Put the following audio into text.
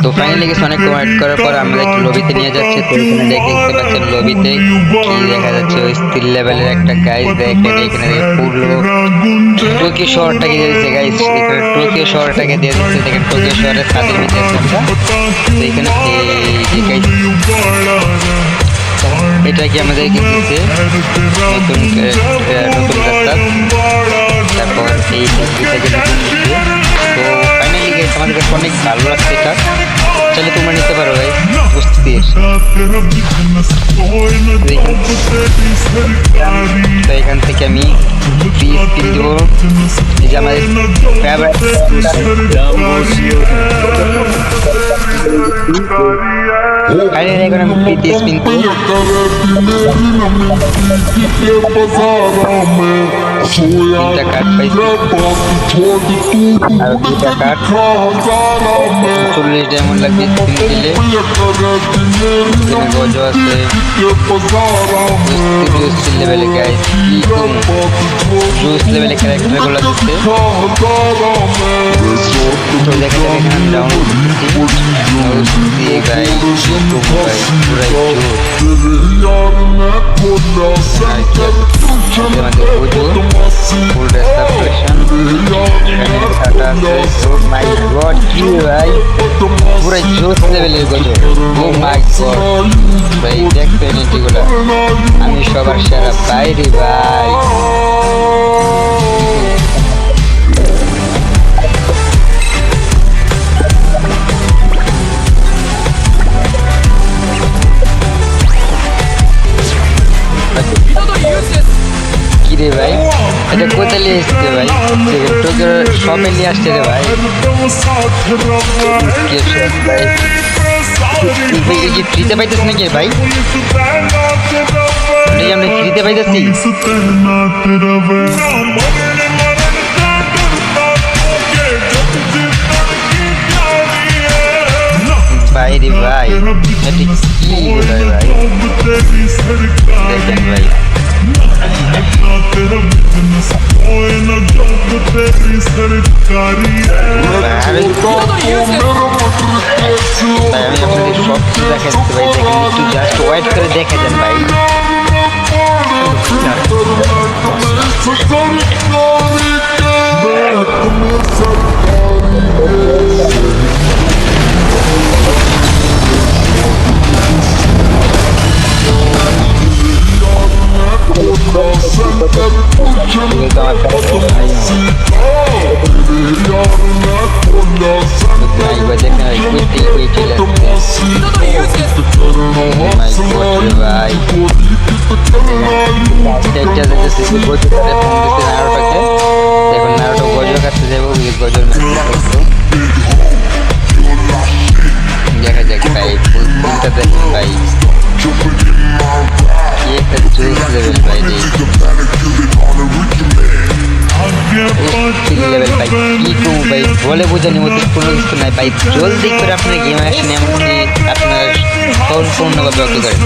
তো ফাইনালি গেছে অনেক ওয়েট করার পর আমরা একটু লবিতে নিয়ে যাচ্ছি। তো এখানে দেখতে পাচ্ছেন লবিতে কি দেখা যাচ্ছে, ওই স্কিল লেভেলের একটা গাইজ দেখেন এখানে পুরো টোকিও শহরটাকে দিয়ে দিচ্ছে গাইজ। এখানে টোকিও শহরটাকে দিয়ে দিচ্ছে, দেখেন টোকিও শহরের ছাদের ভিতরে আছে আমরা। তো এখানে এই যে গাইজ এটা কি আমাদেরকে দিচ্ছে নতুন নতুন রাস্তা, তারপর এই থেকে নতুন দিচ্ছে। তো ফাইনালি গাইজ আমাদের কাছে অনেক ভালো লাগছে এটা, চলে তোমরা নিতে পারো ভাই বুঝতে। তো এখান থেকে আমি পিস কিনবো, এই যে আমার ফেভারিট ফাইনালি এখন আমি পিস কিনবো। তিনটা কার্ড পাইছি আর দুটা কার্ড 40 ডায়মন্ড লাগবে স্পিন দিলে। এখানে গজো আছে জুস লেভেলে গাইস, কি জুস লেভেলে ক্যারেক্টারগুলো দিচ্ছে। তো দেখেন এখানে ডাউনলোড করছি গাই পুরাই আমাদের বুঝো ফুল রেস্টারেশন কাটা আছে। ও মাই গড কি ভাই পুরাই জোস লেভেলের গজো, ও মাই গড ভাই দেখবেন এটিগুলো আমি সবার সেরা বাইরে ভাই। কিরে ভাই এটা কোথায় নিয়ে এসছে ভাই, টোকের শপে নিয়ে আসছে রে ভাই। কি ফ্রিতে পাইতেছ নাকি ভাই, আমরা ফ্রিতে পাইতেছি ভাই রে ভাই, এটি কি বলে ভাই দেখেন ভাই। আমি আপনাদের সব কিছু দেখা দিতে ভাই, দেখেন একটু জাস্ট ওয়েট করে দেখে যান ভাই। এখন নারোটা গজো কাটতে যাবো, গজোর দেখা যাক ভাই ফুলটা দেখেন ভাই, কি একটা জোস লেভেল ভাই লেভেল ভাই, কি করবো ভাই বলে বোঝানি মতো কোনো কিছু নাই ভাই। জলদি করে আপনার গেম আসেন, এমনকি আপনার ফোন পূর্ণভাবে অকে করেন।